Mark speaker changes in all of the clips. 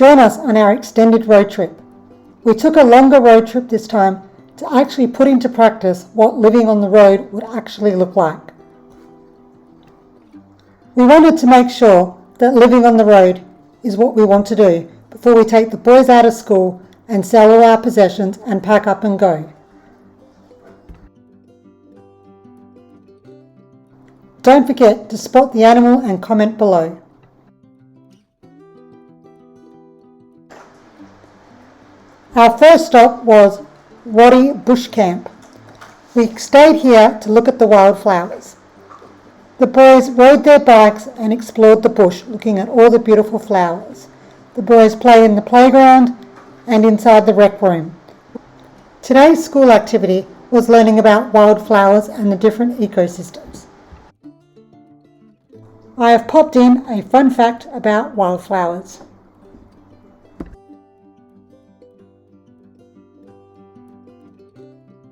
Speaker 1: Join us on our extended road trip. We took a longer road trip this time to actually put into practice what living on the road would actually look like. We wanted to make sure that living on the road is what we want to do before we take the boys out of school and sell all our possessions and pack up and go. Don't forget to spot the animal and comment below. Our first stop was Quarry Bush Camp. We stayed here to look at the wildflowers. The boys rode their bikes and explored the bush, looking at all the beautiful flowers. The boys play in the playground and inside the rec room. Today's school activity was learning about wildflowers and the different ecosystems. I have popped in a fun fact about wildflowers.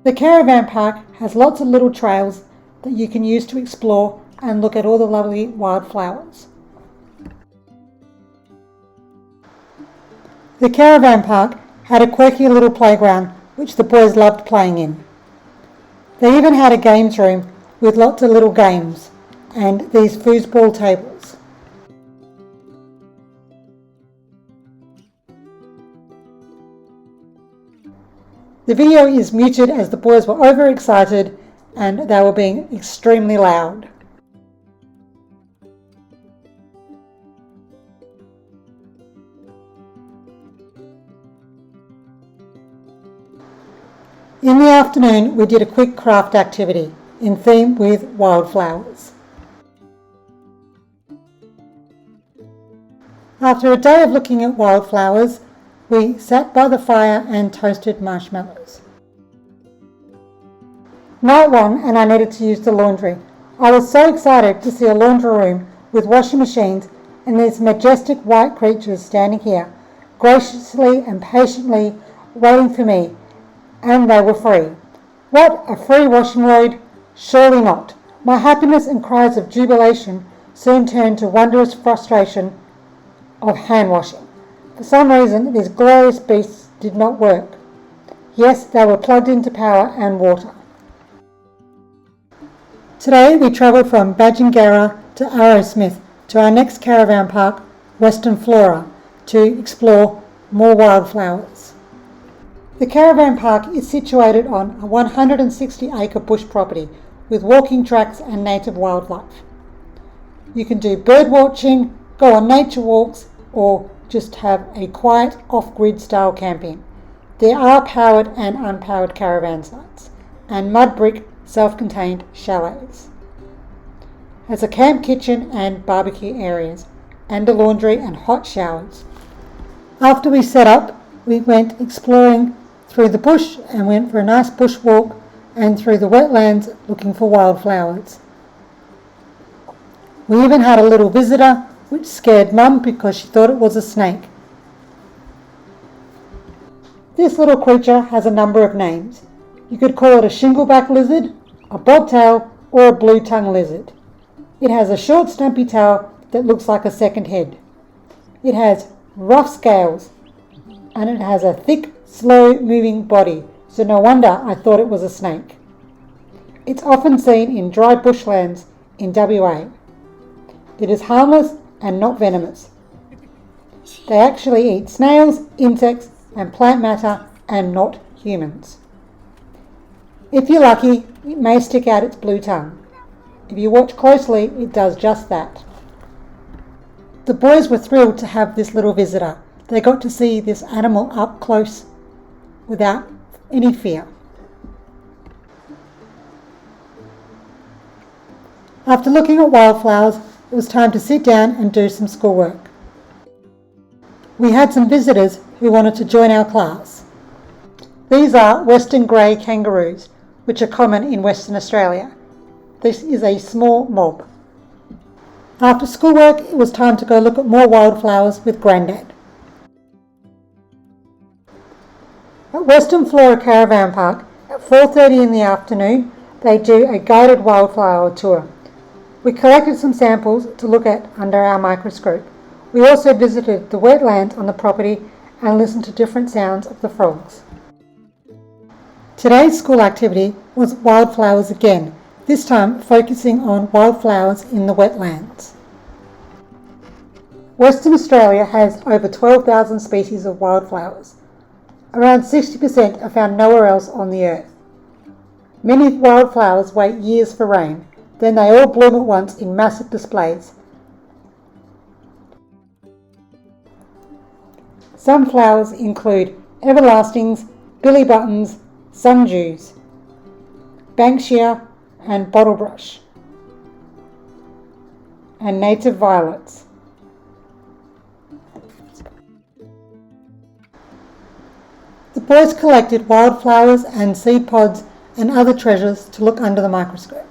Speaker 1: The Caravan Park has lots of little trails that you can use to explore and look at all the lovely wildflowers. The Caravan Park had a quirky little playground which the boys loved playing in. They even had a games room with lots of little games and these foosball tables. The video is muted as the boys were overexcited and they were being extremely loud. In the afternoon, we did a quick craft activity in theme with wildflowers. After a day of looking at wildflowers, we sat by the fire and toasted marshmallows. Night one, and I needed to use the laundry. I was so excited to see a laundry room with washing machines and these majestic white creatures standing here, graciously and patiently waiting for me, and they were free. What, a free washing load? Surely not. My happiness and cries of jubilation soon turned to wondrous frustration of hand washing. For some reason, these glorious beasts did not work. Yes, they were plugged into power and water. Today we travelled from Badgingarra to Arrowsmith to our next caravan park, Western Flora, to explore more wildflowers. The caravan park is situated on a 160-acre bush property with walking tracks and native wildlife. You can do bird watching, go on nature walks, or just have a quiet off-grid style camping. There are powered and unpowered caravan sites and mud brick self-contained chalets. Has a camp kitchen and barbecue areas and a laundry and hot showers. After we set up, we went exploring through the bush and went for a nice bush walk and through the wetlands looking for wildflowers. We even had a little visitor which scared Mum because she thought it was a snake. This little creature has a number of names. You could call it a shingleback lizard, a bobtail, or a blue-tongue lizard. It has a short stumpy tail that looks like a second head. It has rough scales and it has a thick, slow-moving body, so no wonder I thought it was a snake. It's often seen in dry bushlands in WA. It is harmless and not venomous. They actually eat snails, insects, and plant matter, and not humans. If you're lucky, it may stick out its blue tongue. If you watch closely, it does just that. The boys were thrilled to have this little visitor. They got to see this animal up close without any fear. After looking at wildflowers, it was time to sit down and do some schoolwork. We had some visitors who wanted to join our class. These are Western grey kangaroos, which are common in Western Australia. This is a small mob. After schoolwork, it was time to go look at more wildflowers with Grandad. At Western Flora Caravan Park, at 4:30 in the afternoon, they do a guided wildflower tour. We collected some samples to look at under our microscope. We also visited the wetlands on the property and listened to different sounds of the frogs. Today's school activity was wildflowers again, this time focusing on wildflowers in the wetlands. Western Australia has over 12,000 species of wildflowers. Around 60% are found nowhere else on the earth. Many wildflowers wait years for rain, then they all bloom at once in massive displays. Some flowers include everlastings, billy buttons, sundews, banksia and bottlebrush, and native violets. The boys collected wildflowers and seed pods and other treasures to look under the microscope.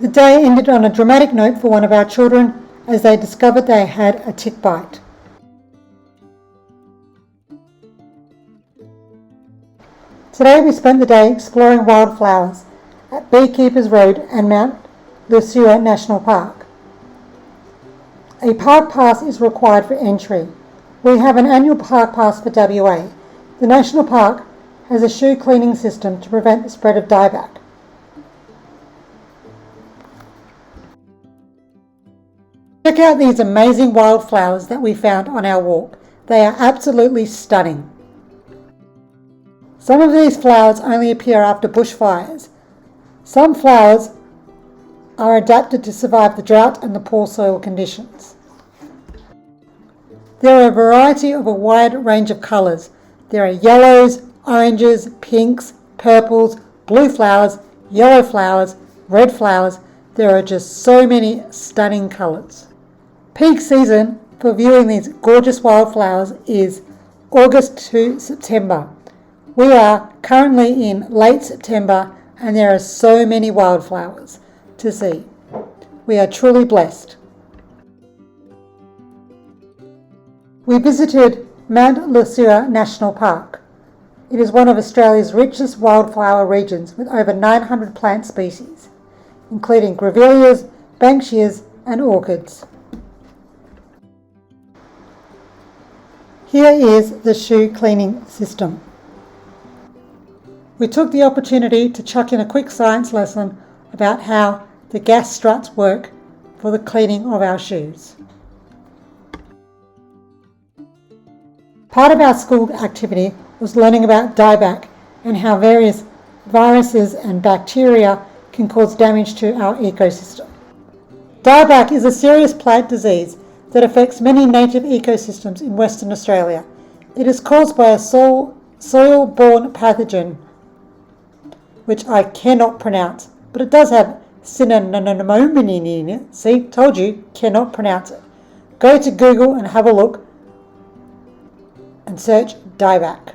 Speaker 1: The day ended on a dramatic note for one of our children as they discovered they had a tick bite. Today we spent the day exploring wildflowers at Beekeepers Road and Mount Lusua National Park. A park pass is required for entry. We have an annual park pass for WA. The National Park has a shoe cleaning system to prevent the spread of dieback. Check out these amazing wildflowers that we found on our walk. They are absolutely stunning. Some of these flowers only appear after bushfires. Some flowers are adapted to survive the drought and the poor soil conditions. There are a variety of a wide range of colours. There are yellows, oranges, pinks, purples, blue flowers, yellow flowers, red flowers. There are just so many stunning colours. Peak season for viewing these gorgeous wildflowers is August to September. We are currently in late September and there are so many wildflowers to see. We are truly blessed. We visited Mount Lusua National Park. It is one of Australia's richest wildflower regions with over 900 plant species, including grevilleas, banksias and orchids. Here is the shoe cleaning system. We took the opportunity to chuck in a quick science lesson about how the gas struts work for the cleaning of our shoes. Part of our school activity was learning about dieback and how various viruses and bacteria can cause damage to our ecosystem. Dieback is a serious plant disease that affects many native ecosystems in Western Australia. It is caused by a soil-borne pathogen, which I cannot pronounce, but it does have synonymomenin in it. See, told you, cannot pronounce it. Go to Google and have a look and search dieback.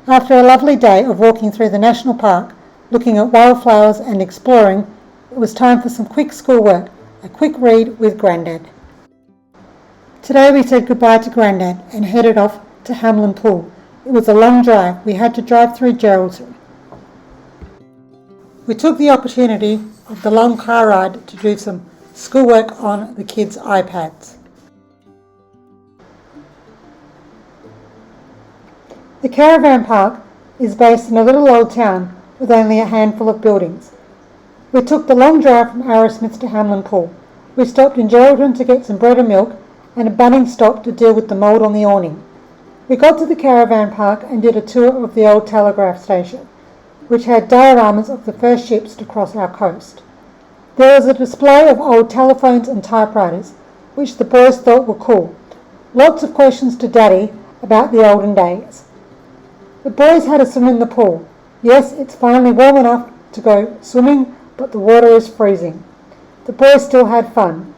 Speaker 1: After a lovely day of walking through the national park, looking at wildflowers and exploring, it was time for some quick schoolwork, a quick read with Grandad. Today we said goodbye to Grandad and headed off to Hamelin Pool. It was a long drive. We had to drive through Geraldton. We took the opportunity of the long car ride to do some schoolwork on the kids' iPads. The Caravan Park is based in a little old town with only a handful of buildings. We took the long drive from Arrowsmith to Hamelin Pool. We stopped in Geraldton to get some bread and milk and a Bunnings stop to deal with the mould on the awning. We got to the Caravan Park and did a tour of the old telegraph station, which had dioramas of the first ships to cross our coast. There was a display of old telephones and typewriters, which the boys thought were cool. Lots of questions to Daddy about the olden days. The boys had a swim in the pool. Yes, it's finally warm enough to go swimming, but the water is freezing. The boys still had fun.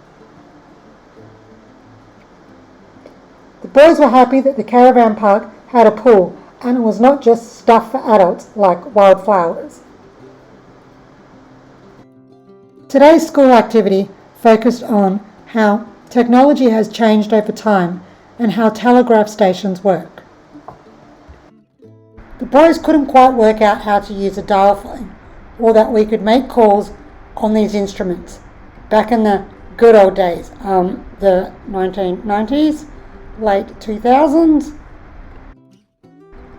Speaker 1: The boys were happy that the Caravan Park had a pool and it was not just stuff for adults like wildflowers. Today's school activity focused on how technology has changed over time and how telegraph stations work. The boys couldn't quite work out how to use a dial phone, or that we could make calls on these instruments. Back in the good old days, the 1990s, late 2000s,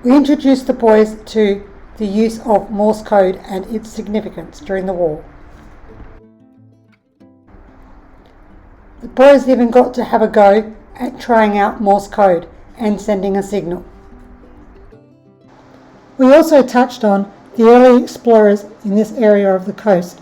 Speaker 1: we introduced the boys to the use of Morse code and its significance during the war. The boys even got to have a go at trying out Morse code and sending a signal. We also touched on the early explorers in this area of the coast.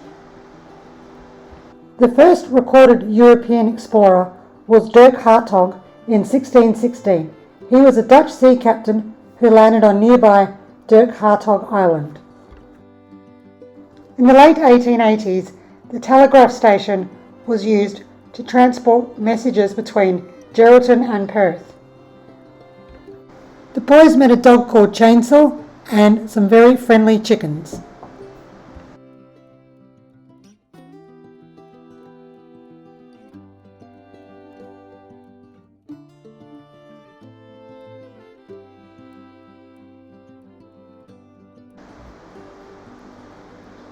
Speaker 1: The first recorded European explorer was Dirk Hartog in 1616. He was a Dutch sea captain who landed on nearby Dirk Hartog Island. In the late 1880s, the telegraph station was used to transport messages between Geraldton and Perth. The boys met a dog called Chainsaw and some very friendly chickens.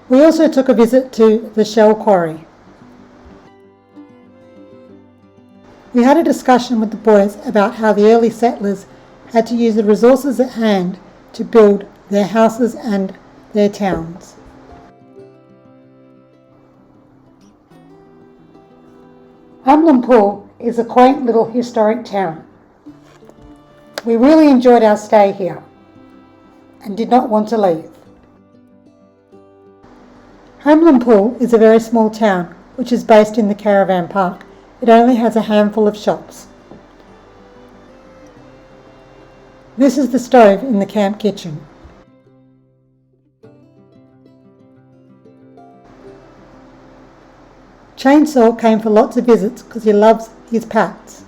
Speaker 1: We also took a visit to the Shell Quarry. We had a discussion with the boys about how the early settlers had to use the resources at hand to build their houses and their towns. Hamelin Pool is a quaint little historic town. We really enjoyed our stay here and did not want to leave. Hamelin Pool is a very small town which is based in the Caravan Park. It only has a handful of shops. This is the stove in the camp kitchen. Chainsaw came for lots of visits because he loves his pets.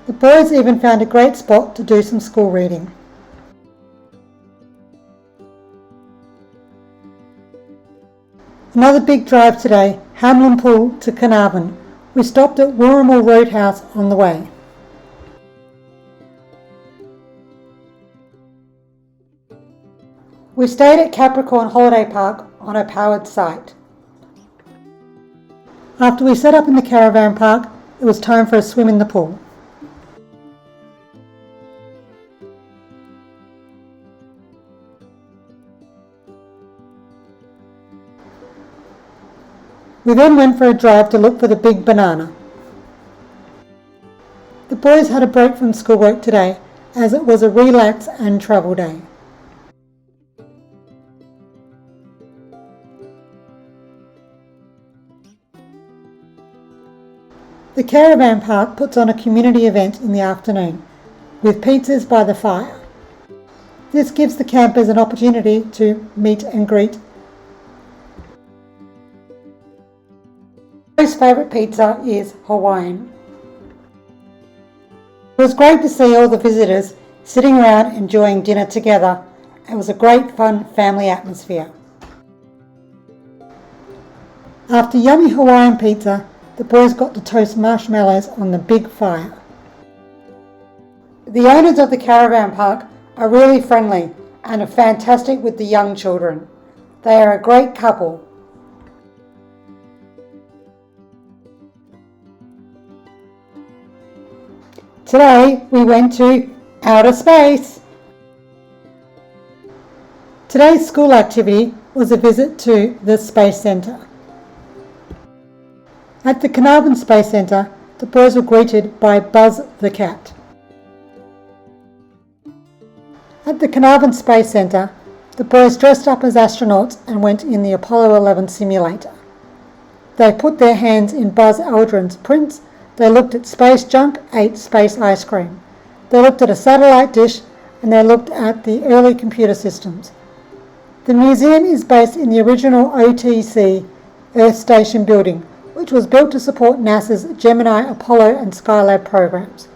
Speaker 1: The boys even found a great spot to do some school reading. Another big drive today, Hamelin Pool to Caravan. We stopped at Wooramel Roadhouse on the way. We stayed at Capricorn Holiday Park on a powered site. After we set up in the Caravan Park, it was time for a swim in the pool. We then went for a drive to look for the big banana. The boys had a break from schoolwork today as it was a relax and travel day. The Caravan Park puts on a community event in the afternoon with pizzas by the fire. This gives the campers an opportunity to meet and greet. My favourite pizza is Hawaiian. It was great to see all the visitors sitting around enjoying dinner together. It was a great fun family atmosphere. After yummy Hawaiian pizza, the boys got to toast marshmallows on the big fire. The owners of the Caravan Park are really friendly and are fantastic with the young children. They are a great couple. Today we went to outer space. Today's school activity was a visit to the Space Centre. At the Caravan Space Centre, the boys were greeted by Buzz the cat. At the Caravan Space Centre, the boys dressed up as astronauts and went in the Apollo 11 simulator. They put their hands in Buzz Aldrin's prints. They looked at space junk, ate space ice cream. They looked at a satellite dish, and they looked at the early computer systems. The museum is based in the original OTC Earth Station building, which was built to support NASA's Gemini, Apollo and Skylab programs.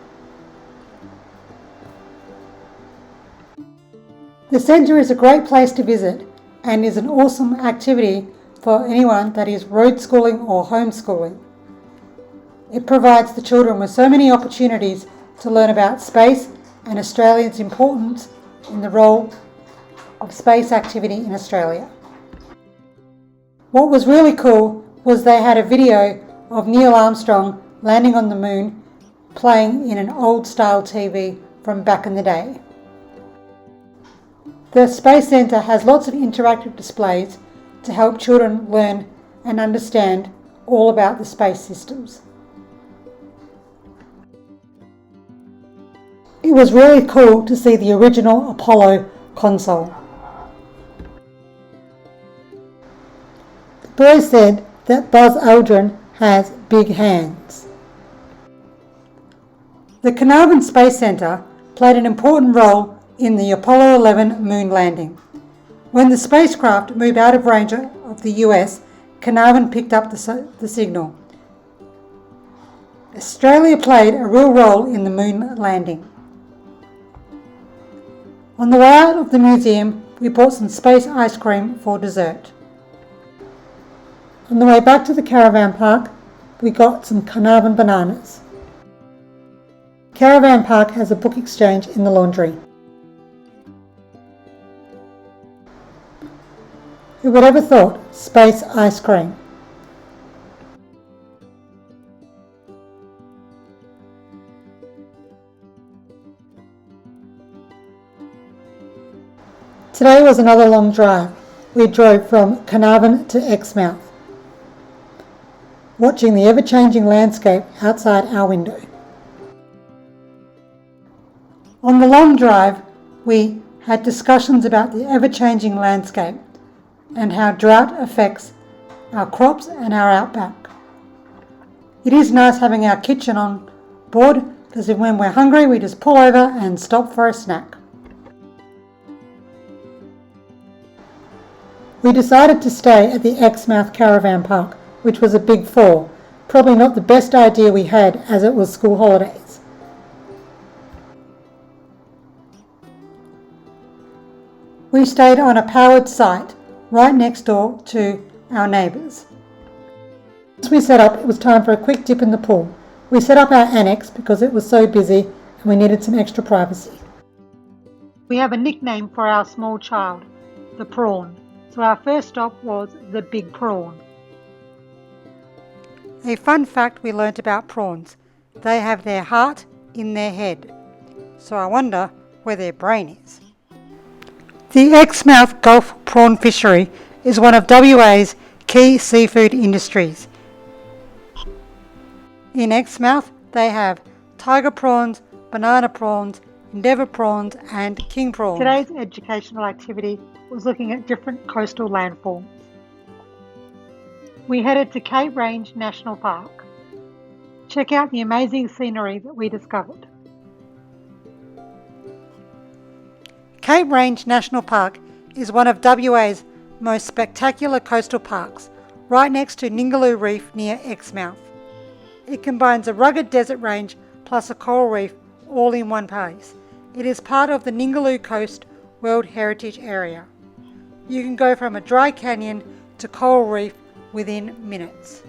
Speaker 1: The centre is a great place to visit and is an awesome activity for anyone that is road schooling or homeschooling. It provides the children with so many opportunities to learn about space and Australia's importance in the role of space activity in Australia. What was really cool was they had a video of Neil Armstrong landing on the moon playing in an old style TV from back in the day. The Space Centre has lots of interactive displays to help children learn and understand all about the space systems. It was really cool to see the original Apollo console. The boys said that Buzz Aldrin has big hands. The Caravan Space Centre played an important role in the Apollo 11 moon landing. When the spacecraft moved out of range of the US, Caravan picked up the signal. Australia played a real role in the moon landing. On the way out of the museum, we bought some space ice cream for dessert. On the way back to the caravan park, we got some Caravan bananas. Caravan Park has a book exchange in the laundry. Who would ever thought space ice cream? Today was another long drive. We drove from Caravan to Exmouth, watching the ever-changing landscape outside our window. On the long drive, we had discussions about the ever-changing landscape and how drought affects our crops and our outback. It is nice having our kitchen on board because when we're hungry we just pull over and stop for a snack. We decided to stay at the Exmouth Caravan Park, which was a big fall. Probably not the best idea we had as it was school holidays. We stayed on a powered site right next door to our neighbours. Once we set up, it was time for a quick dip in the pool. We set up our annex because it was so busy and we needed some extra privacy. We have a nickname for our small child, the prawn. So our first stop was the Big Prawn. A fun fact we learnt about prawns: they have their heart in their head. So I wonder where their brain is. The Exmouth Gulf Prawn Fishery is one of WA's key seafood industries. In Exmouth they have tiger prawns, banana prawns, endeavour prawns and king prawns. Today's educational activity was looking at different coastal landforms. We headed to Cape Range National Park. Check out the amazing scenery that we discovered. Cape Range National Park is one of WA's most spectacular coastal parks, right next to Ningaloo Reef near Exmouth. It combines a rugged desert range plus a coral reef all in one place. It is part of the Ningaloo Coast World Heritage Area. You can go from a dry canyon to coral reef within minutes.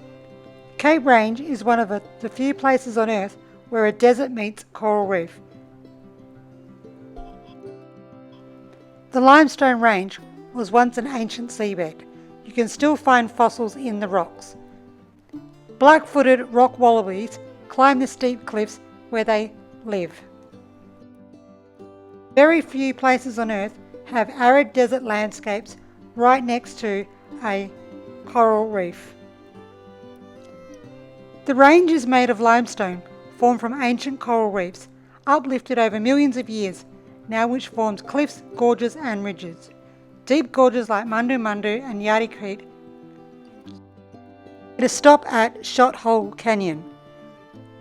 Speaker 1: Cape Range is one of the few places on Earth where a desert meets coral reef. The limestone range was once an ancient seabed. You can still find fossils in the rocks. Black-footed rock wallabies climb the steep cliffs where they live. Very few places on Earth have arid desert landscapes right next to a coral reef. The range is made of limestone formed from ancient coral reefs, uplifted over millions of years, now which forms cliffs, gorges and ridges. Deep gorges like Mandu and Yardie Creek. It is stop at Shothole Canyon.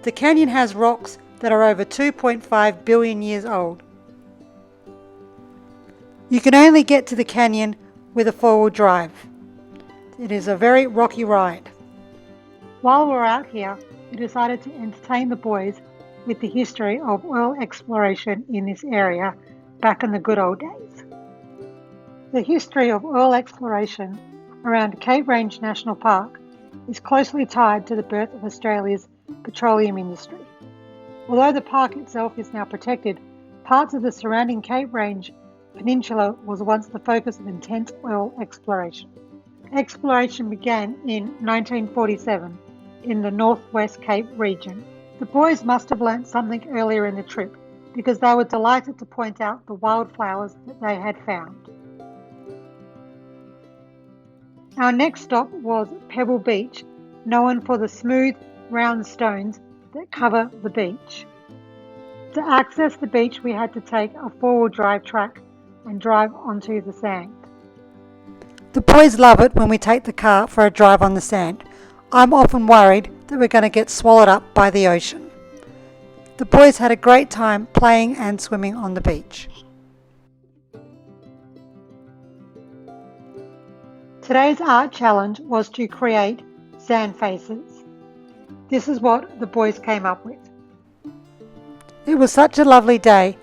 Speaker 1: The canyon has rocks that are over 2.5 billion years old. You can only get to the canyon with a four-wheel drive. It is a very rocky ride. While we were out here, we decided to entertain the boys with the history of oil exploration in this area back in the good old days. The history of oil exploration around Cape Range National Park is closely tied to the birth of Australia's petroleum industry. Although the park itself is now protected, parts of the surrounding Cape Range Peninsula was once the focus of intense oil exploration. Exploration began in 1947 in the Northwest Cape region. The boys must have learnt something earlier in the trip because they were delighted to point out the wildflowers that they had found. Our next stop was Pebble Beach, known for the smooth, round stones that cover the beach. To access the beach, we had to take a four-wheel drive track and drive onto the sand. The boys love it when we take the car for a drive on the sand. I'm often worried that we're going to get swallowed up by the ocean. The boys had a great time playing and swimming on the beach. Today's art challenge was to create sand faces. This is what the boys came up with. It was such a lovely day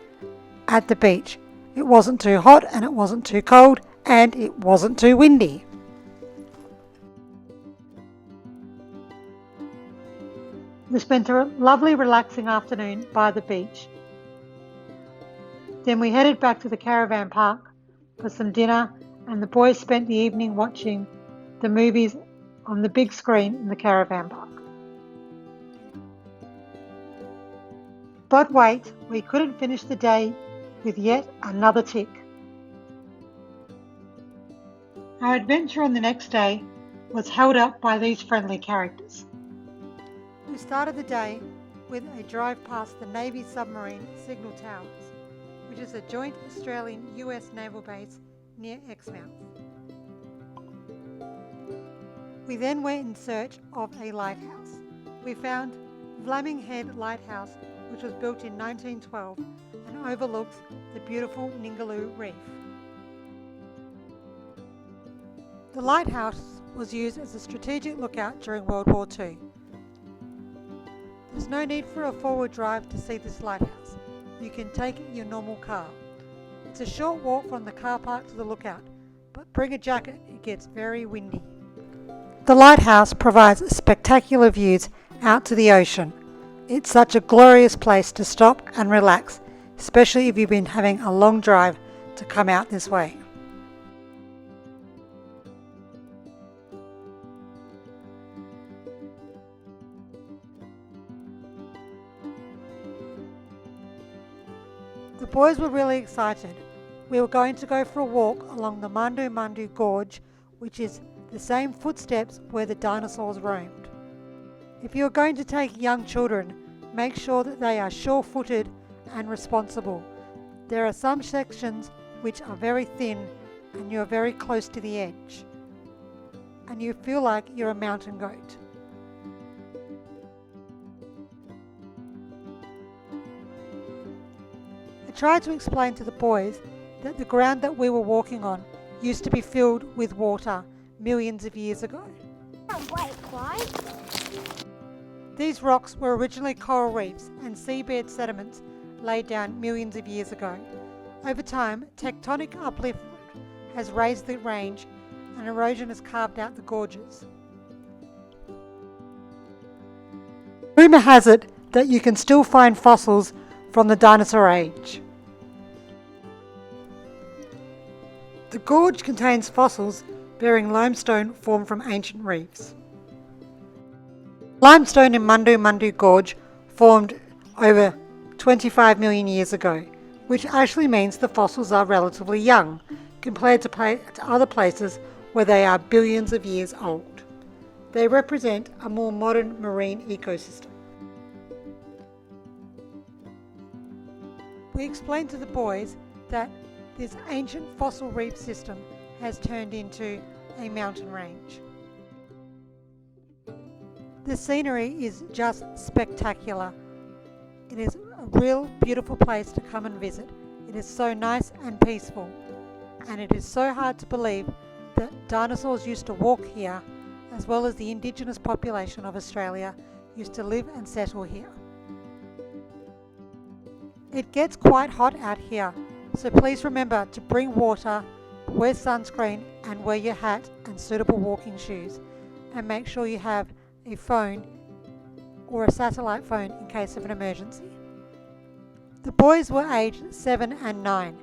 Speaker 1: at the beach. It wasn't too hot and it wasn't too cold and it wasn't too windy. We spent a lovely relaxing afternoon by the beach. Then we headed back to the Caravan park for some dinner, and the boys spent the evening watching the movies on the big screen in the Caravan park. But wait, we couldn't finish the day with yet another tick. Our adventure on the next day was held up by these friendly characters. We started the day with a drive past the Navy submarine signal towers, which is a joint Australian-US naval base near Exmouth. We then went in search of a lighthouse. We found Flaming Head Lighthouse, which was built in 1912 and overlooks the beautiful Ningaloo Reef. The lighthouse was used as a strategic lookout during World War II. There's no need for a forward drive to see this lighthouse. You can take your normal car. It's a short walk from the car park to the lookout, but bring a jacket, it gets very windy. The lighthouse provides spectacular views out to the ocean. It's such a glorious place to stop and relax, especially if you've been having a long drive to come out this way. The boys were really excited. We were going to go for a walk along the Mandu Gorge, which is the same footsteps where the dinosaurs roamed. If you are going to take young children, make sure that they are sure-footed and responsible. There are some sections which are very thin and you are very close to the edge, and you feel like you're a mountain goat. I tried to explain to the boys that the ground that we were walking on used to be filled with water millions of years ago.
Speaker 2: Wait, why?
Speaker 1: These rocks were originally coral reefs and seabed sediments laid down millions of years ago. Over time, tectonic uplift has raised the range and erosion has carved out the gorges. Rumour has it that you can still find fossils from the dinosaur age. The gorge contains fossils bearing limestone formed from ancient reefs. Limestone in Mandu Gorge formed over 25 million years ago, which actually means the fossils are relatively young compared to other places where they are billions of years old. They represent a more modern marine ecosystem. We explained to the boys that this ancient fossil reef system has turned into a mountain range. The scenery is just spectacular. It is a real beautiful place to come and visit. It is so nice and peaceful, and it is so hard to believe that dinosaurs used to walk here, as well as the indigenous population of Australia used to live and settle here. It gets quite hot out here, so please remember to bring water, wear sunscreen and wear your hat and suitable walking shoes, and make sure you have a phone or a satellite phone in case of an emergency. The boys were aged 7 and 9.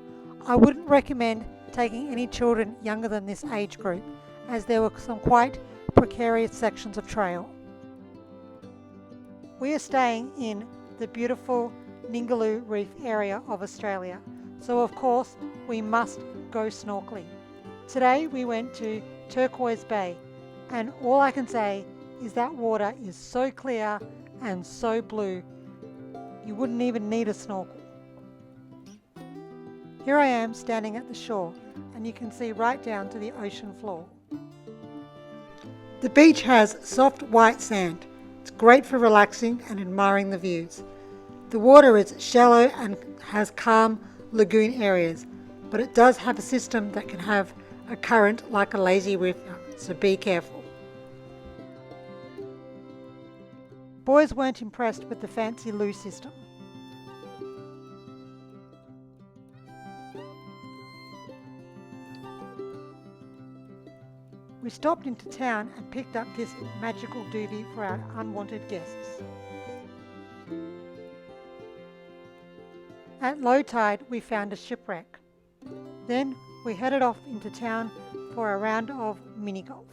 Speaker 1: I wouldn't recommend taking any children younger than this age group, as there were some quite precarious sections of trail. We are staying in the beautiful Ningaloo Reef area of Australia, so of course we must go snorkeling. Today we went to Turquoise Bay, and all I can say is that water is so clear and so blue, you wouldn't even need a snorkel. Here I am standing at the shore, and you can see right down to the ocean floor. The beach has soft white sand. It's great for relaxing and admiring the views. The water is shallow and has calm lagoon areas, but it does have a system that can have a current like a lazy river, so be careful. Boys weren't impressed with the fancy loo system. We stopped into town and picked up this magical doobie for our unwanted guests. At low tide we found a shipwreck. Then we headed off into town for a round of mini golf.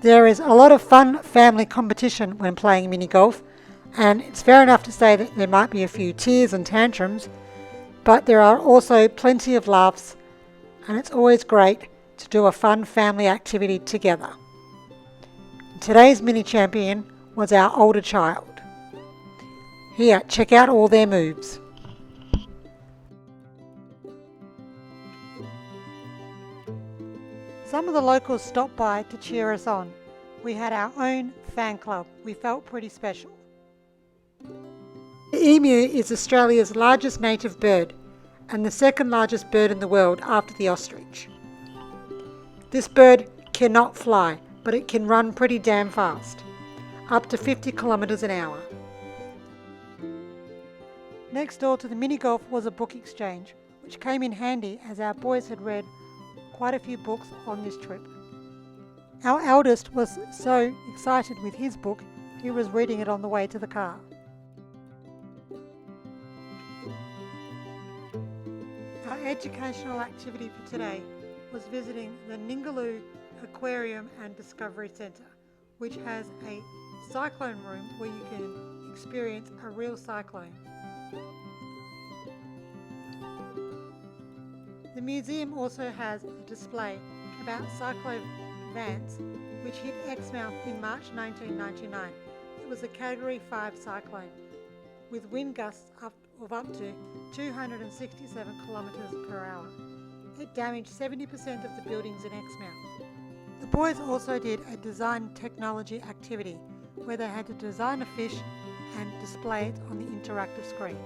Speaker 1: There is a lot of fun family competition when playing mini golf, and it's fair enough to say that there might be a few tears and tantrums, but there are also plenty of laughs, and it's always great to do a fun family activity together. Today's mini champion was our older child. Here, check out all their moves. Some of the locals stopped by to cheer us on. We had our own fan club. We felt pretty special. The emu is Australia's largest native bird and the second largest bird in the world after the ostrich. This bird cannot fly, but it can run pretty damn fast, up to 50 kilometers an hour. Next door to the mini golf was a book exchange, which came in handy as our boys had read quite a few books on this trip. Our eldest was so excited with his book, he was reading it on the way to the car. Our educational activity for today was visiting the Ningaloo Aquarium and Discovery Centre, which has a cyclone room where you can experience a real cyclone. The museum also has a display about cyclone Vance, which hit Exmouth in March 1999. It was a Category 5 cyclone with wind gusts of up to 267 kilometres per hour. It damaged 70% of the buildings in Exmouth. The boys also did a design technology activity where they had to design a fish and display it on the interactive screen.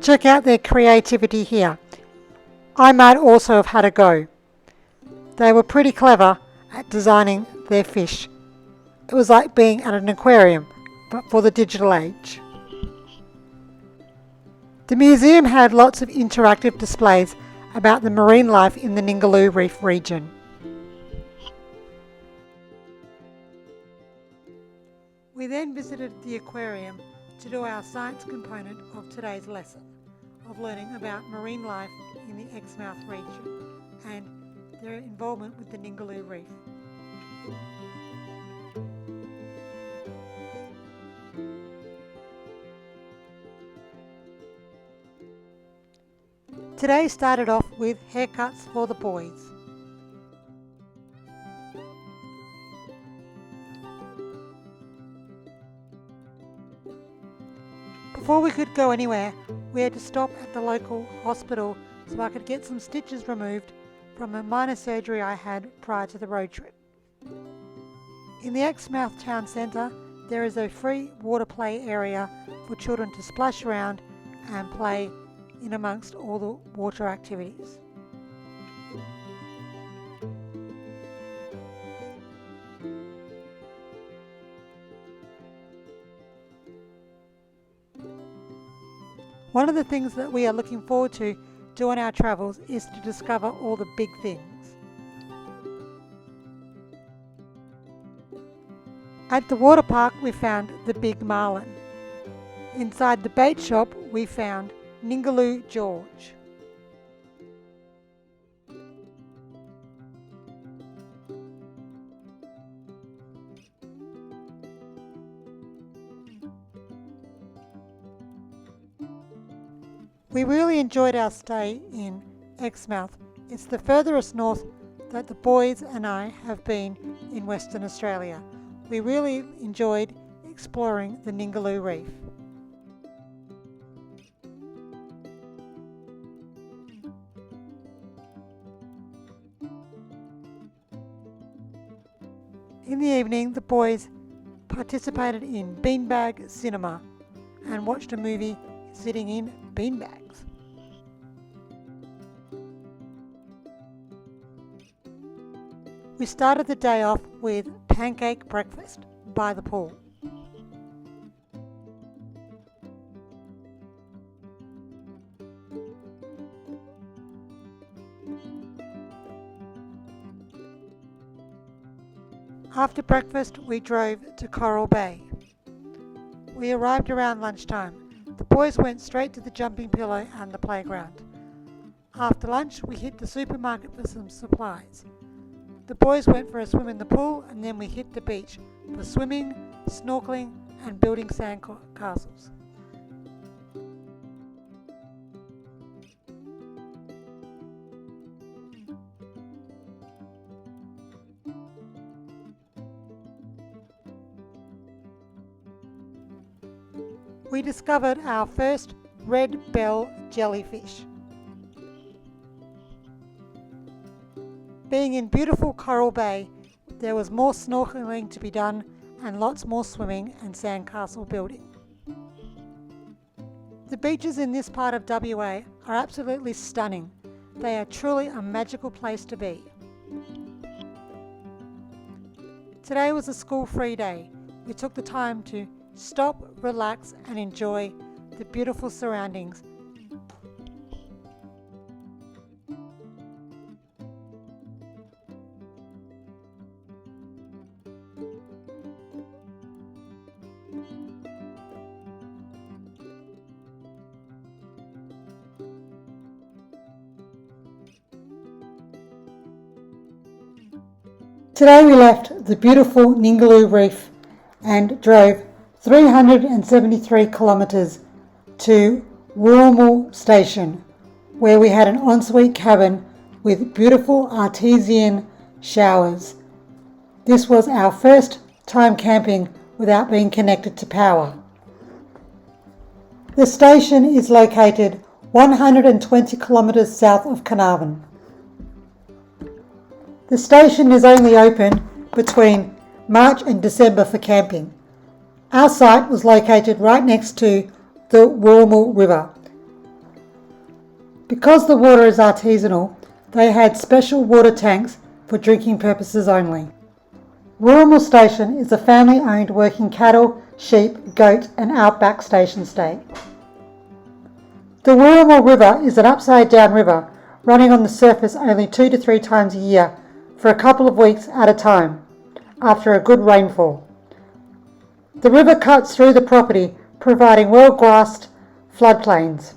Speaker 1: Check out their creativity here. I might also have had a go. They were pretty clever at designing their fish. It was like being at an aquarium, but for the digital age. The museum had lots of interactive displays about the marine life in the Ningaloo Reef region. We then visited the aquarium to do our science component of today's lesson, of learning about marine life in the Exmouth region and their involvement with the Ningaloo Reef. Today started off with haircuts for the boys. Before we could go anywhere, we had to stop at the local hospital so I could get some stitches removed from a minor surgery I had prior to the road trip. In the Exmouth town centre, there is a free water play area for children to splash around and play in amongst all the water activities. One of the things that we are looking forward to do on our travels is to discover all the big things. At the water park we found the big marlin. Inside the bait shop we found Ningaloo Gorge. We really enjoyed our stay in Exmouth. It's the furthest north that the boys and I have been in Western Australia. We really enjoyed exploring the Ningaloo Reef. In the evening, the boys participated in beanbag cinema and watched a movie sitting in beanbags. We started the day off with pancake breakfast by the pool. After breakfast, we drove to Coral Bay. We arrived around lunchtime. The boys went straight to the jumping pillow and the playground. After lunch, we hit the supermarket for some supplies. The boys went for a swim in the pool, and then we hit the beach for swimming, snorkelling and building sand castles. We discovered our first red bell jellyfish. Being in beautiful Coral Bay, there was more snorkelling to be done and lots more swimming and sandcastle building. The beaches in this part of WA are absolutely stunning. They are truly a magical place to be. Today was a school-free day. We took the time to stop, relax and enjoy the beautiful surroundings. Today we left the beautiful Ningaloo Reef and drove 373 kilometres to Wooramel Station, where we had an ensuite cabin with beautiful artesian showers. This was our first time camping without being connected to power. The station is located 120 kilometres south of Caravan. The station is only open between March and December for camping. Our site was located right next to the Wooramel River. Because the water is artisanal, they had special water tanks for drinking purposes only. Wooramel Station is a family-owned working cattle, sheep, goat and outback station stay. The Wooramel River is an upside-down river running on the surface only 2 to 3 times a year for a couple of weeks at a time after a good rainfall. The river cuts through the property, providing well-grassed floodplains.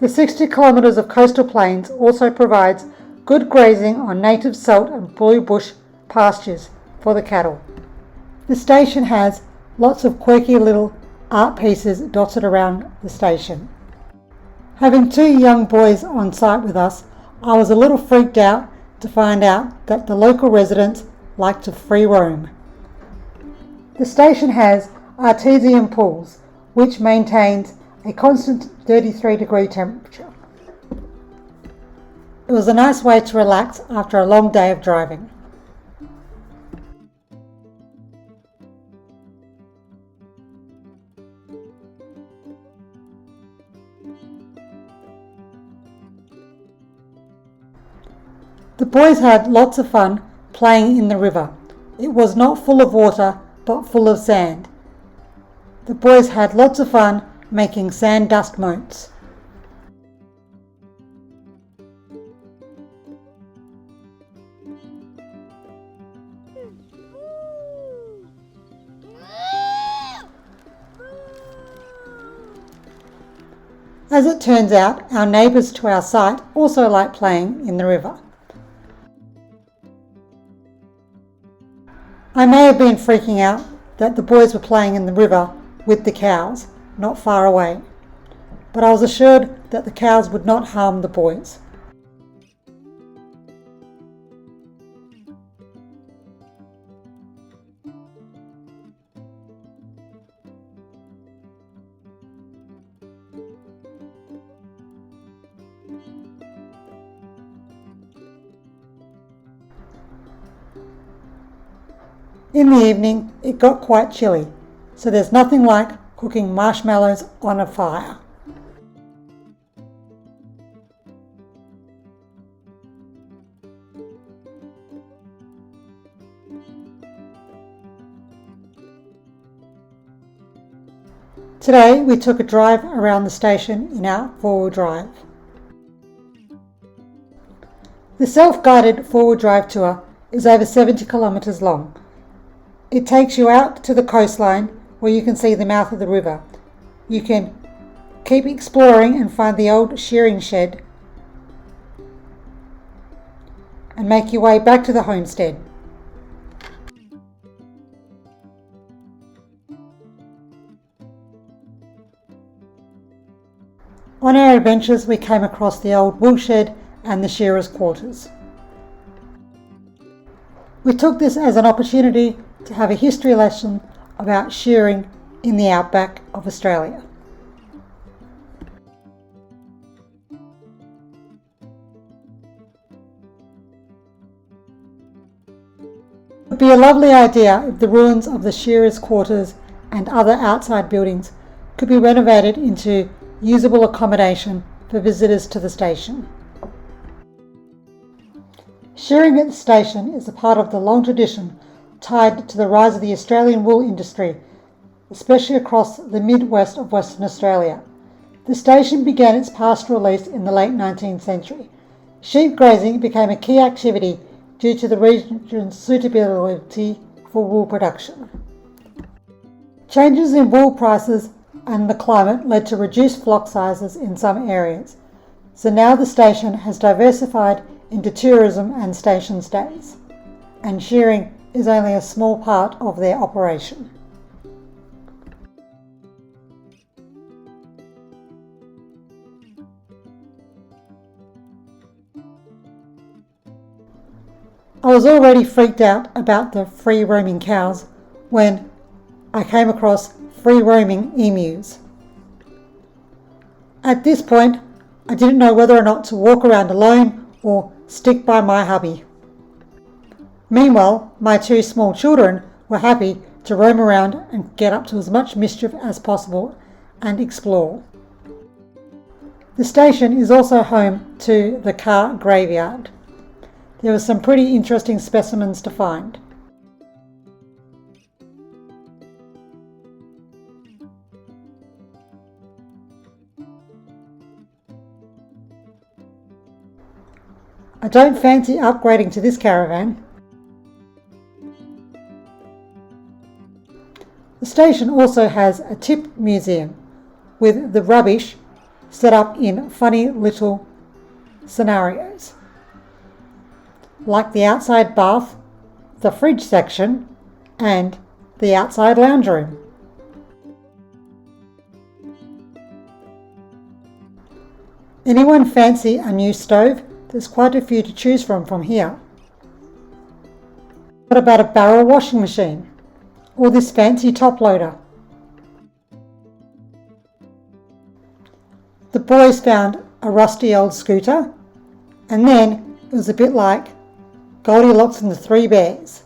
Speaker 1: The 60 kilometres of coastal plains also provides good grazing on native salt and blue bush pastures for the cattle. The station has lots of quirky little art pieces dotted around the station. Having 2 young boys on site with us, I was a little freaked out to find out that the local residents like to free roam. The station has artesian pools, which maintains a constant 33-degree temperature. It was a nice way to relax after a long day of driving. The boys had lots of fun playing in the river. It was not full of water, but full of sand. The boys had lots of fun making sand dust motes. As it turns out, our neighbours to our site also like playing in the river. I may have been freaking out that the boys were playing in the river with the cows, not far away, but I was assured that the cows would not harm the boys. In the evening, it got quite chilly, so there's nothing like cooking marshmallows on a fire. Today we took a drive around the station in our four-wheel drive. The self-guided four-wheel drive tour is over 70 kilometres long. It takes you out to the coastline where you can see the mouth of the river. You can keep exploring and find the old shearing shed and make your way back to the homestead. On our adventures we came across the old wool shed and the shearers' quarters. We took this as an opportunity to have a history lesson about shearing in the outback of Australia. It would be a lovely idea if the ruins of the shearers' quarters and other outside buildings could be renovated into usable accommodation for visitors to the station. Shearing at the station is a part of the long tradition tied to the rise of the Australian wool industry, especially across the mid-west of Western Australia. The station began its pastoral lease in the late 19th century. Sheep grazing became a key activity due to the region's suitability for wool production. Changes in wool prices and the climate led to reduced flock sizes in some areas, so now the station has diversified into tourism and station stays, and shearing is only a small part of their operation. I was already freaked out about the free roaming cows when I came across free roaming emus. At this point, I didn't know whether or not to walk around alone or stick by my hubby. Meanwhile, my two small children were happy to roam around and get up to as much mischief as possible and explore. The station is also home to the car graveyard. There were some pretty interesting specimens to find. I don't fancy upgrading to this caravan. The station also has a tip museum with the rubbish set up in funny little scenarios, like the outside bath, the fridge section, and the outside lounge room. Anyone fancy a new stove? There's quite a few to choose from here. What about a barrel washing machine? Or this fancy top loader? The boys found a rusty old scooter, and then it was a bit like Goldilocks and the Three Bears.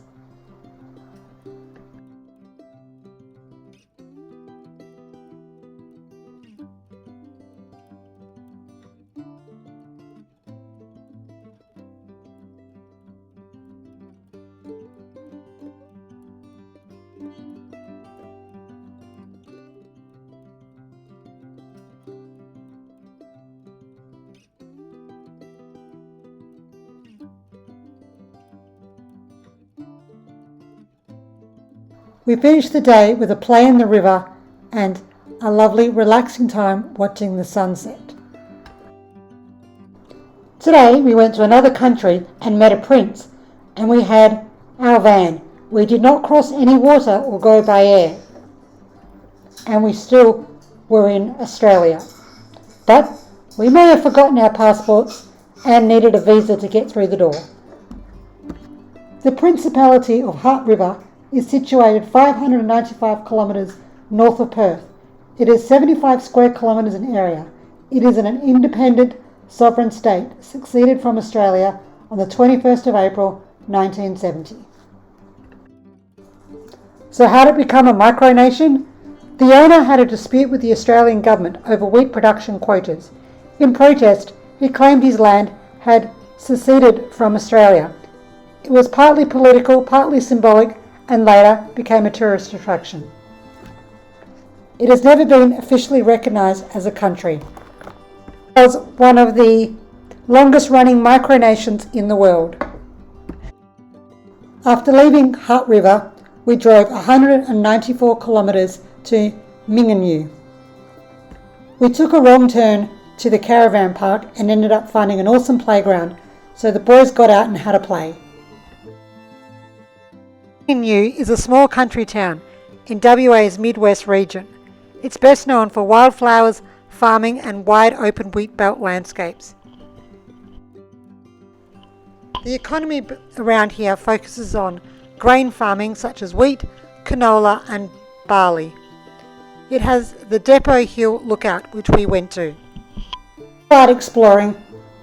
Speaker 1: We finished the day with a play in the river and a lovely relaxing time watching the sunset. Today we went to another country and met a prince, and we had our van. We did not cross any water or go by air, and we still were in Australia. But we may have forgotten our passports and needed a visa to get through the door. The Principality of Heart River is situated 595 kilometres north of Perth. It is 75 square kilometres in area. It is an independent sovereign state, succeeded from Australia on the 21st of April 1970. So how did it become a micronation? The owner had a dispute with the Australian government over wheat production quotas. In protest, he claimed his land had seceded from Australia. It was partly political, partly symbolic, and later became a tourist attraction. It has never been officially recognised as a country. It was one of the longest running micronations in the world. After leaving Heart River, we drove 194 kilometres to Ningaloo. We took a wrong turn to the Caravan park and ended up finding an awesome playground, so the boys got out and had a play. Ningaloo is a small country town in WA's Midwest region. It's best known for wildflowers, farming and wide open wheatbelt landscapes. The economy around here focuses on grain farming such as wheat, canola and barley. It has the Depot Hill lookout, which we went to. While exploring,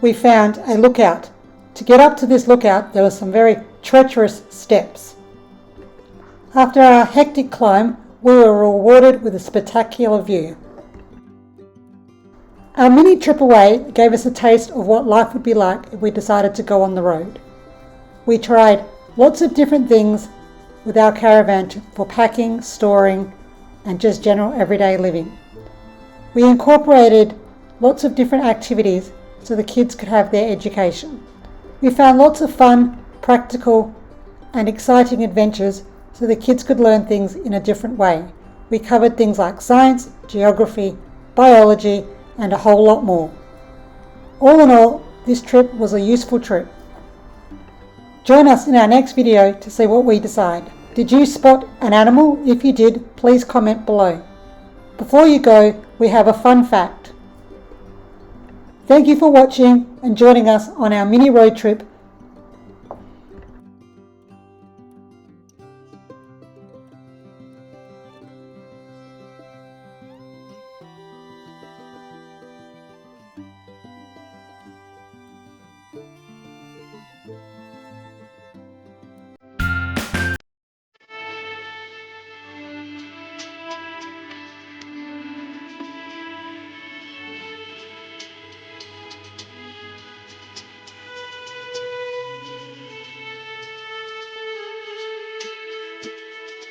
Speaker 1: we found a lookout. To get up to this lookout, there were some very treacherous steps. After our hectic climb, we were rewarded with a spectacular view. Our mini trip away gave us a taste of what life would be like if we decided to go on the road. We tried lots of different things with our caravan for packing, storing, and just general everyday living. We incorporated lots of different activities so the kids could have their education. We found lots of fun, practical, and exciting adventures so the kids could learn things in a different way. We covered things like science, geography, biology, and a whole lot more. All in all, this trip was a useful trip. Join us in our next video to see what we decide. Did you spot an animal? If you did, please comment below. Before you go, we have a fun fact. Thank you for watching and joining us on our mini road trip